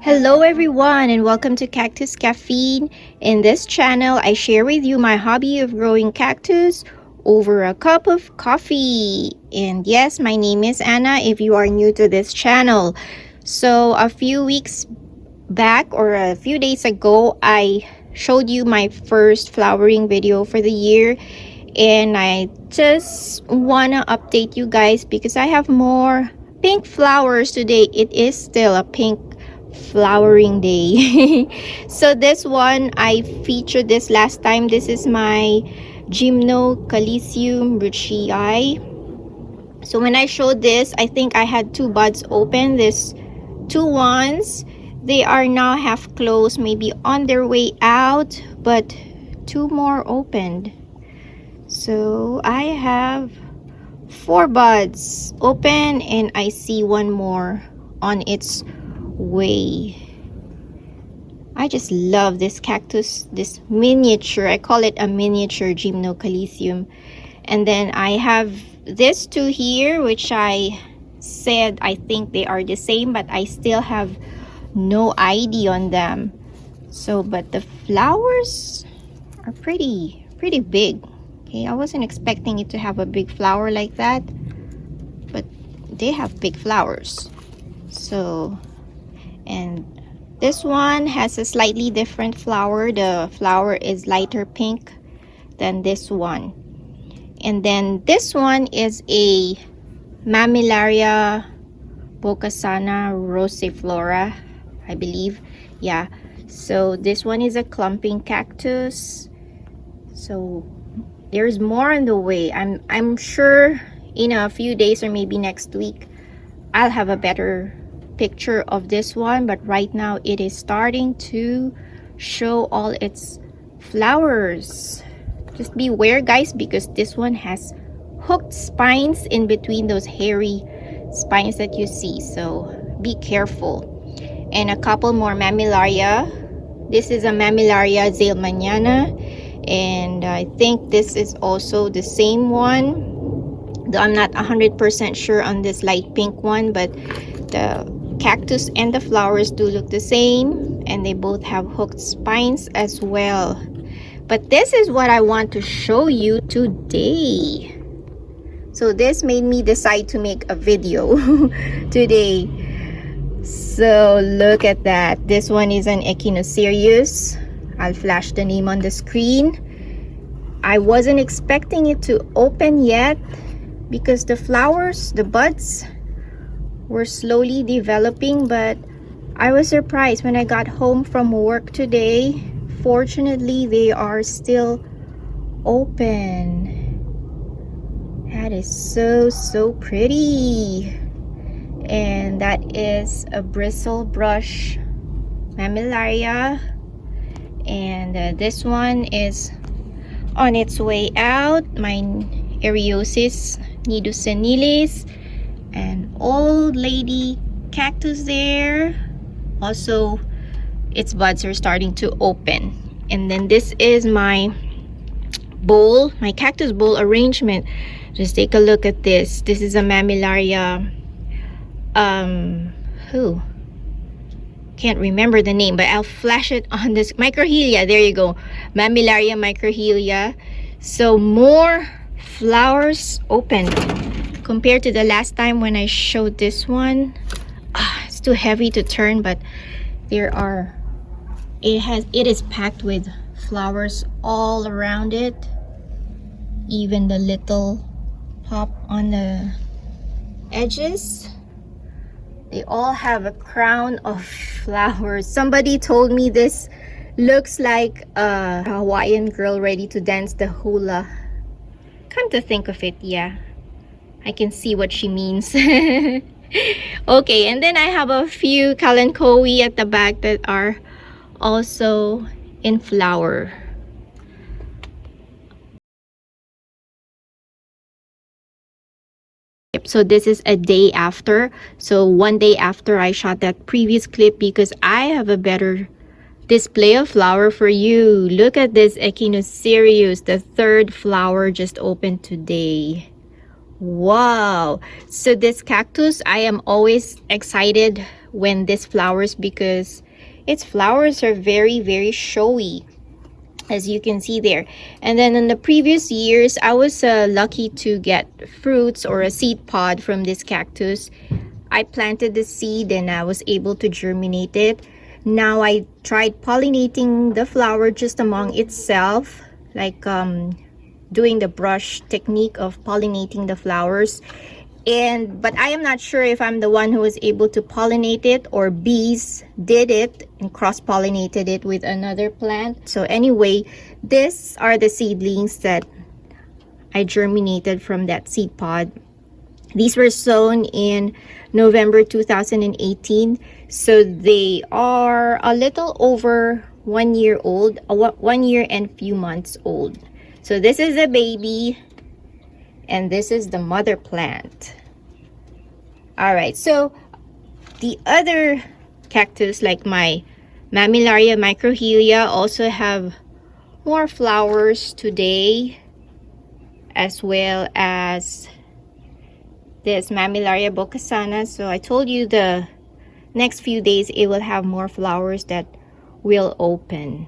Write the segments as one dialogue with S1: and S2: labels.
S1: Hello everyone and welcome to Cactus Caffeine. In this channel, I share with you my hobby of growing cactus over a cup of coffee. And yes, my name is Anna if you are new to this channel. So a few weeks back or a few days ago, I showed you my first flowering video for the year. And I just wanna update you guys because I have more pink flowers today. It is still a pink flowering day. So this one I featured this last time. This is my Gymnocalcium bruchii. So when I showed this, I think I had two buds open. This two ones, they are now half closed, maybe on their way out, but two more opened. So I have four buds open and I see one more on its way. I just love this cactus, this miniature. I call it a miniature Gymnocalcium. And then I have this two here, which I said I think they are the same, but I still have no ID on them. So but the flowers are pretty big. Okay, I wasn't expecting it to have a big flower like that, but they have big flowers. So, and this one has a slightly different flower. The flower is lighter pink than this one. And then this one is a Mammillaria Bocasana rosiflora, I believe. Yeah, so this one is a clumping cactus. So there's more on the way. I'm sure in a few days or maybe next week I'll have a better picture of this one, but right now it is starting to show all its flowers. Just beware guys, because this one has hooked spines in between those hairy spines that you see, so be careful. And a couple more Mammillaria. This is a Mammillaria Zeilmaniana, and I think this is also the same one, though I'm not 100% sure on this light pink one, but the cactus and the flowers do look the same, and they both have hooked spines as well. But this is what I want to show you today. So this made me decide to make a video today. So look at that. This one is an Echinocerius. I'll flash the name on the screen. I wasn't expecting it to open yet because the flowers, the buds, were slowly developing, but I was surprised when I got home from work today. Fortunately, they are still open. That is so pretty. And that is a bristle brush Mammillaria. And this one is on its way out, my Eriosis nidusenilis, and old lady cactus there. Also, its buds are starting to open. And then this is my bowl, my cactus bowl arrangement. Just take a look at this. This is a Mammillaria, can't remember the name, but I'll flash it on this. Microhelia, there you go. Mammillaria microhelia. So more flowers open compared to the last time when I showed this one. It's too heavy to turn, but there are, it is packed with flowers all around it. Even the little pop on the edges, they all have a crown of flowers. Somebody told me this looks like a Hawaiian girl ready to dance the hula. Come to think of it, yeah, I can see what she means. Okay, and then I have a few Kalanchoe at the back that are also in flower. So this is a day after. So one day after I shot that previous clip, because I have a better display of flower for you. Look at this Echinocerius. The third flower just opened today. Wow. So this cactus, I am always excited when this flowers, because its flowers are very, very showy, as you can see there. And then in the previous years, I was lucky to get fruits or a seed pod from this cactus. I planted the seed and I was able to germinate it. Now I tried pollinating the flower just among itself, like doing the brush technique of pollinating the flowers. But I am not sure if I'm the one who was able to pollinate it or bees did it and cross-pollinated it with another plant. So anyway, these are the seedlings that I germinated from that seed pod. These were sown in November 2018. So they are a little over 1 year old, 1 year and few months old. So this is the baby and this is the mother plant. All right, so the other cactus, like my Mammillaria microhylia, also have more flowers today, as well as this Mammillaria boccasana. So I told you the next few days it will have more flowers that will open.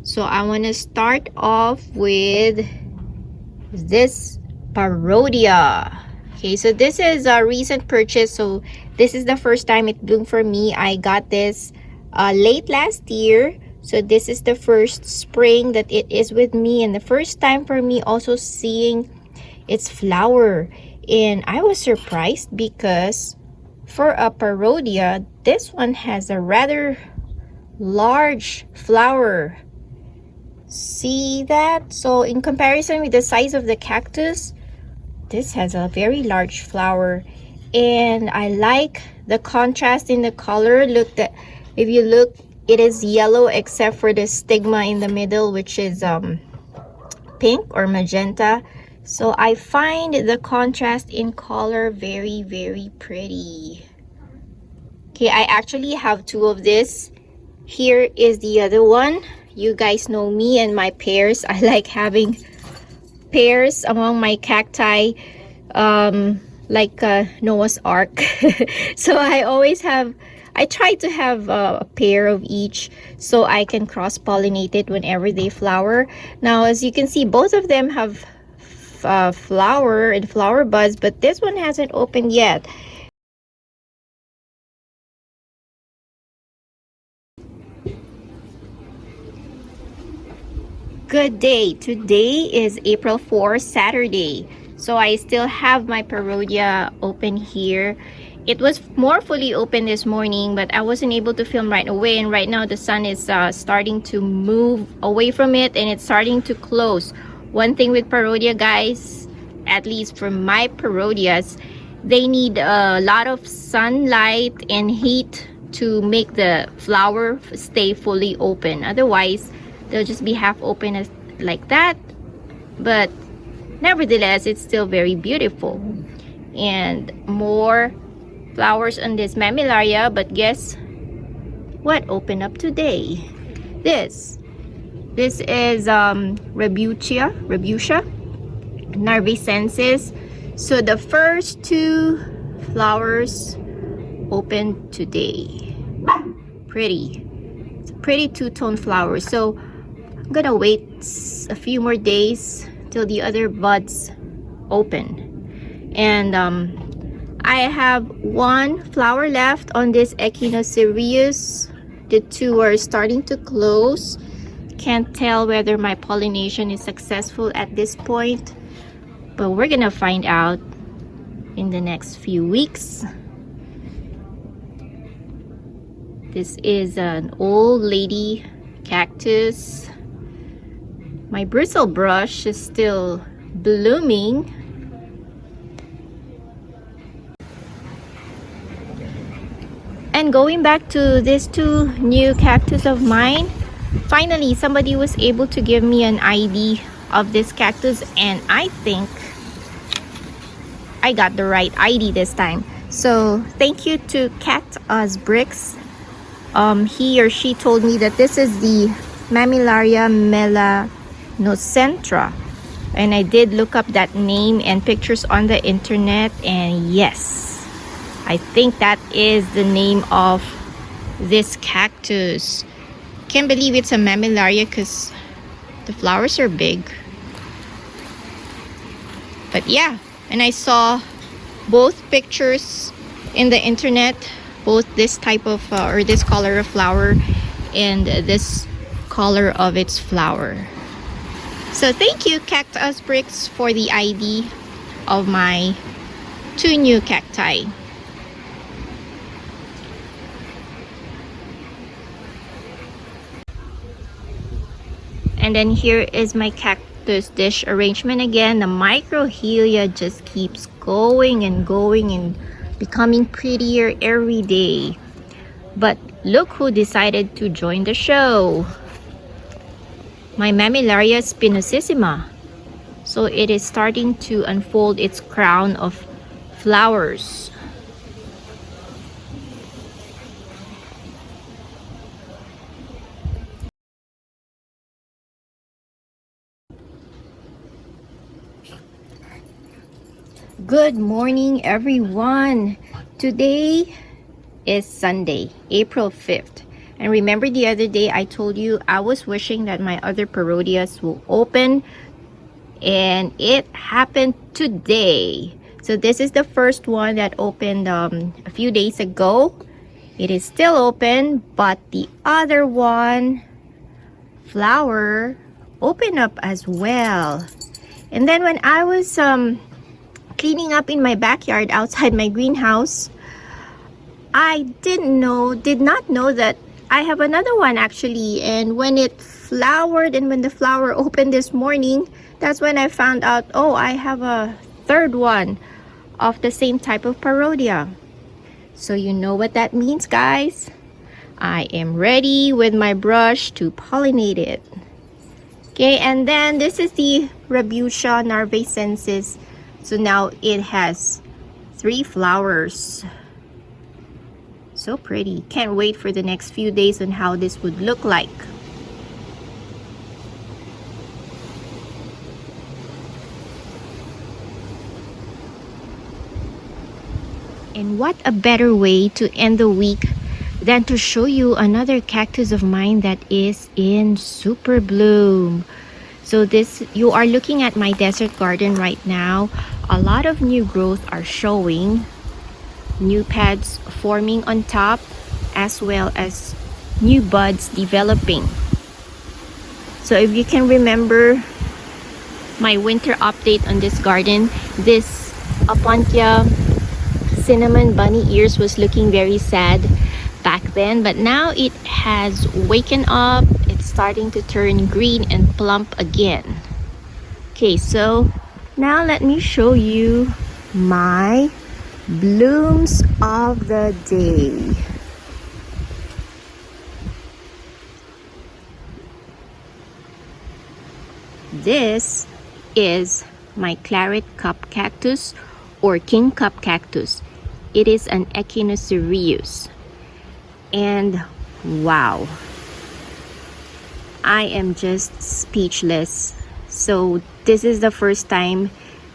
S1: So I want to start off with this Parodia. Okay, so this is a recent purchase. So this is the first time it bloomed for me. I got this late last year. So this is the first spring that it is with me, and the first time for me also seeing its flower. And I was surprised because for a Parodia, this one has a rather large flower. See that? So in comparison with the size of the cactus, this has a very large flower. And I like the contrast in the color. Look, that if you look, it is yellow except for the stigma in the middle, which is pink or magenta. So I find the contrast in color very, very pretty. Okay, I actually have two of this. Here is the other one. You guys know me and my pairs. I like having pairs among my cacti, like Noah's Ark. So I try to have a pair of each so I can cross-pollinate it whenever they flower. Now, as you can see, both of them have flower and flower buds, but this one hasn't opened yet. Good day. Today is April 4, Saturday. So I still have my Parodia open here. It was more fully open this morning, but I wasn't able to film right away. And right now the sun is starting to move away from it and it's starting to close. One thing with Parodia, guys, at least for my Parodias, they need a lot of sunlight and heat to make the flower stay fully open. Otherwise, they'll just be half open as like that, but nevertheless it's still very beautiful. And more flowers on this Mammillaria, but guess what opened up today? This is Rebutia narvicensis. So the first two flowers opened today. Pretty. It's a pretty two-tone flower. So I'm gonna wait a few more days till the other buds open. And I have one flower left on this Echinocereus. The two are starting to close. Can't tell whether my pollination is successful at this point, but we're gonna find out in the next few weeks. This is an old lady cactus. My bristle brush is still blooming. And going back to these two new cactus of mine, finally somebody was able to give me an ID of this cactus, and I think I got the right ID this time. So thank you to Cactus Bricks. He or she told me that this is the Mammillaria melanocentra. And I did look up that name and pictures on the internet, and yes, I think that is the name of this cactus. Can't believe it's a mammillaria because the flowers are big. But yeah, and I saw both pictures in the internet, both this type of or this color of flower and this color of its flower. So thank you, Cactus Bricks, for the ID of my 2 new cacti. And then here is my cactus dish arrangement again. The microhelia just keeps going and going and becoming prettier every day. But look who decided to join the show. My mammillaria spinosissima. So it is starting to unfold its crown of flowers. Good morning, everyone. Today is Sunday, April 5th. And remember the other day I told you I was wishing that my other parodias will open, and it happened today. So this is the first one that opened a few days ago. It is still open, but the other one, flower, opened up as well. And then when I was cleaning up in my backyard outside my greenhouse, I did not know that I have another one actually. And when it flowered and when the flower opened this morning, that's when I found out, oh, I have a third one of the same type of Parodia. So you know what that means, guys. I am ready with my brush to pollinate it. Okay, and then this is the Rabutia narvacensis. So now it has 3 flowers. So pretty. Can't wait for the next few days on how this would look like. And what a better way to end the week than to show you another cactus of mine that is in super bloom. So this, you are looking at my desert garden right now. A lot of new growth are showing, new pads forming on top, as well as new buds developing. So if you can remember my winter update on this garden, this Apontia cinnamon bunny ears was looking very sad back then, but now it has waken up. It's starting to turn green and plump again. Okay, so now let me show you my blooms of the day. This is my Claret cup cactus or king cup cactus. It is an echinocereus. And wow, I am just speechless. So this is the first time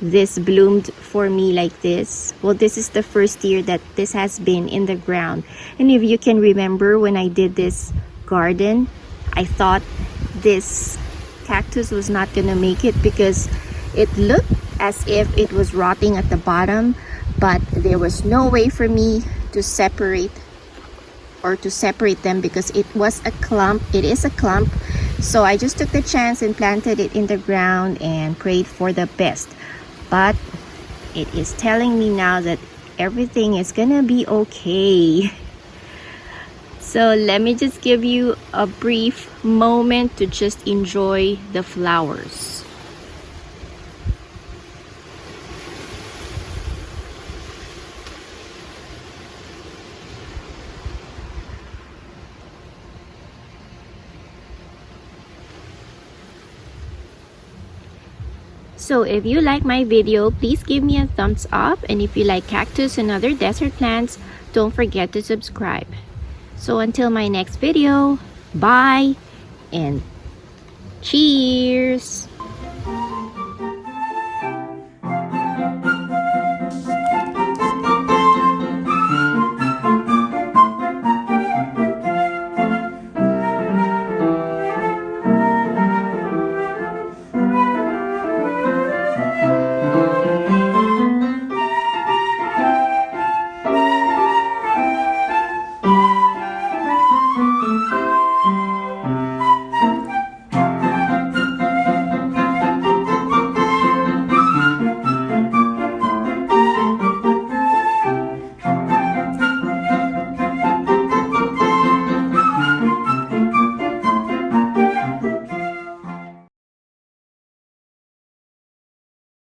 S1: this bloomed for me like this. Well, this is the first year that this has been in the ground. And if you can remember, when I did this garden, I thought this cactus was not gonna make it because it looked as if it was rotting at the bottom, but there was no way for me to separate them because it was a clump. It is a clump. So I just took the chance and planted it in the ground and prayed for the best. But it is telling me now that everything is gonna be okay. So let me just give you a brief moment to just enjoy the flowers. So if you like my video, please give me a thumbs up, and if you like cactus and other desert plants, don't forget to subscribe. So until my next video, bye and cheers!